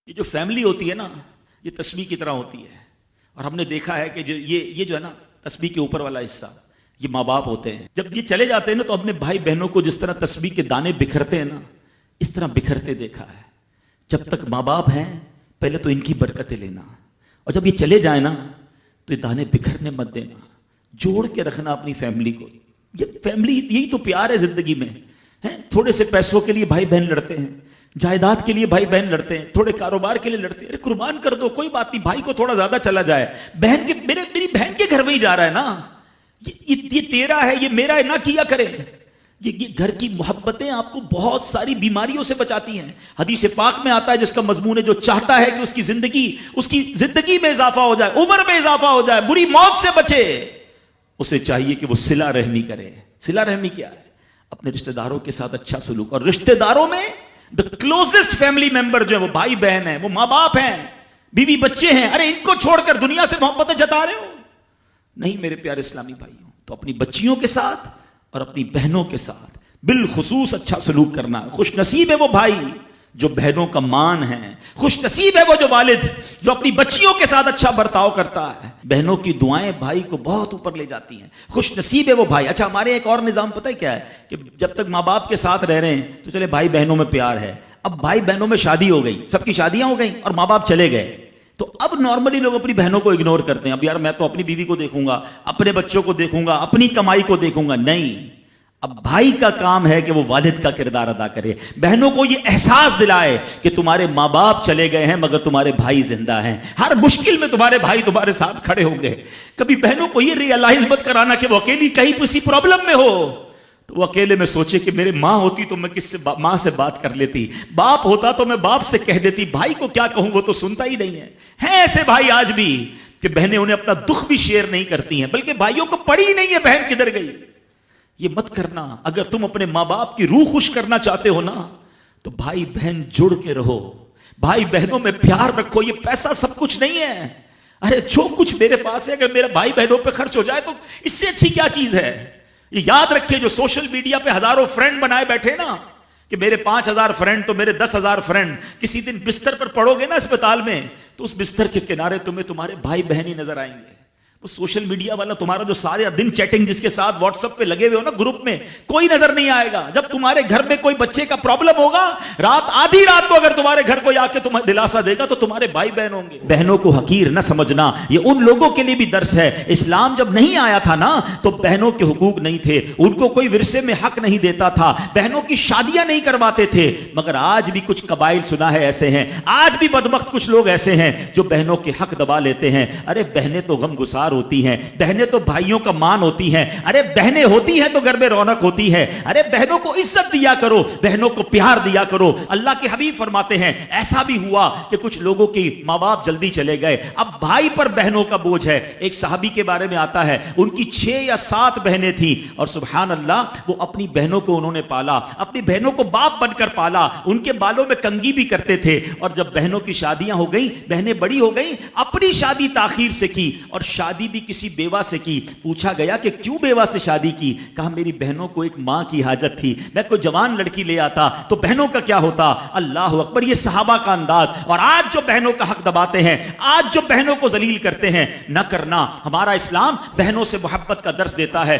یہ جو فیملی ہوتی ہے نا، یہ تسبیح کی طرح ہوتی ہے. اور ہم نے دیکھا ہے کہ یہ جو ہے نا تسبیح کے اوپر والا حصہ، یہ ماں باپ ہوتے ہیں. جب یہ چلے جاتے ہیں نا تو اپنے بھائی بہنوں کو جس طرح تسبیح کے دانے بکھرتے ہیں نا، اس طرح بکھرتے دیکھا ہے. جب تک ماں باپ ہیں پہلے تو ان کی برکتیں لینا، اور جب یہ چلے جائیں نا تو یہ دانے بکھرنے مت دینا، جوڑ کے رکھنا اپنی فیملی کو. یہ فیملی یہی تو پیار ہے زندگی میں. تھوڑے سے پیسوں کے لیے بھائی بہن لڑتے ہیں، جائیداد کے لیے بھائی بہن لڑتے ہیں، تھوڑے کاروبار کے لیے لڑتے ہیں. ارے قربان کر دو، کوئی بات نہیں، بھائی کو تھوڑا زیادہ چلا جائے، بہن کے میری بہن کے گھر میں ہی جا رہا ہے نا، یہ تیرا ہے، یہ میرا ہے، نہ کیا کرے. یہ گھر کی محبتیں آپ کو بہت ساری بیماریوں سے بچاتی ہیں. حدیث پاک میں آتا ہے جس کا مضمون ہے جو چاہتا ہے کہ اس کی زندگی میں اضافہ ہو جائے، عمر میں اضافہ ہو جائے، بری موت سے بچے، اسے چاہیے کہ وہ صلہ رحمی کرے. صلہ رحمی کیا ہے؟ اپنے رشتہ داروں کے ساتھ اچھا سلوک. اور رشتہ داروں میں the closest family member جو ہے وہ بھائی بہن ہیں، وہ ماں باپ ہیں، بیوی بچے ہیں. ارے ان کو چھوڑ کر دنیا سے محبتیں جتا رہے ہو؟ نہیں میرے پیارے اسلامی بھائیوں. تو اپنی بچیوں کے ساتھ اور اپنی بہنوں کے ساتھ بالخصوص اچھا سلوک کرنا. خوش نصیب ہے وہ بھائی جو بہنوں کا مان ہے، خوش نصیب ہے وہ جو والد جو اپنی بچیوں کے ساتھ اچھا برتاؤ کرتا ہے. بہنوں کی دعائیں بھائی کو بہت اوپر لے جاتی ہیں. خوش نصیب ہے وہ بھائی. اچھا ہمارے ایک اور نظام پتہ ہے کیا ہے کہ جب تک ماں باپ کے ساتھ رہ رہے ہیں تو چلے بھائی بہنوں میں پیار ہے. اب بھائی بہنوں میں شادی ہو گئی، سب کی شادیاں ہو گئیں اور ماں باپ چلے گئے، تو اب نارملی لوگ اپنی بہنوں کو اگنور کرتے ہیں. اب یار میں تو اپنی بیوی کو دیکھوں گا، اپنے بچوں کو دیکھوں گا، اپنی کمائی کو دیکھوں گا. نہیں، اب بھائی کا کام ہے کہ وہ والد کا کردار ادا کرے، بہنوں کو یہ احساس دلائے کہ تمہارے ماں باپ چلے گئے ہیں مگر تمہارے بھائی زندہ ہیں، ہر مشکل میں تمہارے بھائی تمہارے ساتھ کھڑے ہوں گے. کبھی بہنوں کو یہ ریئلائز مت کرانا کہ وہ اکیلی کہیں کسی پرابلم میں ہو تو وہ اکیلے میں سوچے کہ میرے ماں ہوتی تو میں ماں سے بات کر لیتی، باپ ہوتا تو میں باپ سے کہہ دیتی، بھائی کو کیا کہوں وہ تو سنتا ہی نہیں ہے. ہیں ایسے بھائی آج بھی کہ بہنیں انہیں اپنا دکھ بھی شیئر نہیں کرتی ہیں، بلکہ بھائیوں کو پڑی ہی نہیں ہے بہن کدھر گئی. یہ مت کرنا. اگر تم اپنے ماں باپ کی روح خوش کرنا چاہتے ہو نا تو بھائی بہن جڑ کے رہو، بھائی بہنوں میں پیار رکھو. یہ پیسہ سب کچھ نہیں ہے. ارے جو کچھ میرے پاس ہے اگر میرا بھائی بہنوں پہ خرچ ہو جائے تو اس سے اچھی کیا چیز ہے. یہ یاد رکھے جو سوشل میڈیا پہ ہزاروں فرینڈ بنائے بیٹھے نا کہ میرے 5000 فرینڈ تو میرے 10,000 فرینڈ، کسی دن بستر پر پڑو گے نا اسپتال میں تو اس بستر کے کنارے تمہیں تمہارے بھائی بہن ہی نظر آئیں گے. وہ سوشل میڈیا والا تمہارا جو سارے دن چیٹنگ جس کے ساتھ واٹس ایپ پہ لگے ہوئے ہو نا گروپ میں، کوئی نظر نہیں آئے گا. جب تمہارے گھر میں کوئی بچے کا پرابلم ہوگا، آدھی رات کو اگر تمہارے گھر کوئی آ کے تمہیں دلاسا دے گا تو تمہارے بھائی بہن ہوں گے. بہنوں کو حقیر نہ سمجھنا، یہ ان لوگوں کے لیے بھی درس ہے. اسلام جب نہیں آیا تھا نا تو بہنوں کے حقوق نہیں تھے، ان کو کوئی ورثے میں حق نہیں دیتا تھا، بہنوں کی شادیاں نہیں کرواتے تھے. مگر آج بھی کچھ قبائل سنا ہے ایسے ہیں، آج بھی بدبخت کچھ لوگ ایسے ہیں جو بہنوں کے حق دبا لیتے ہیں. ارے بہنیں تو غم گسار ہوتی ہیں، بہنیں تو بھائیوں کا مان ہوتی ہیں. ارے بہنیں ہوتی ہیں تو گھر میں رونق ہوتی ہے. ارے بہنوں کو عزت دیا کرو، بہنوں کو پیار دیا کرو. اللہ کے حبیب فرماتے ہیں ایسا بھی ہوا کہ کچھ لوگوں کی ماں باپ جلدی چلے گئے، اب بھائی پر بہنوں کا بوجھ ہے. ایک صحابی کے بارے میں آتا ہے ان کی 6 یا 7 بہنیں تھیں اور سبحان اللہ وہ اپنی بہنوں کو انہوں نے پالا، اپنی بہنوں کو باپ بن کر پالا. ان کے بالوں میں کنگھی بھی کرتے تھے. اور جب بہنوں کی شادیاں ہو گئی، بہنیں بڑی ہو گئی، اپنی شادی تاخیر سے کی اور شادی بھی کسی بیوہ سے کی. پوچھا گیا کہ کیوں بیوہ سے شادی کی؟ کہا میری بہنوں کو ایک ماں کی حاجت تھی، میں کوئی جوان لڑکی لے آتا تو بہنوں کا کیا ہوتا. اللہ اکبر. یہ صحابہ کا انداز. اور آج جو بہنوں کا حق دباتے ہیں، آج جو بہنوں کو ذلیل کرتے ہیں، نہ کرنا. ہمارا اسلام بہنوں سے محبت کا درس دیتا ہے.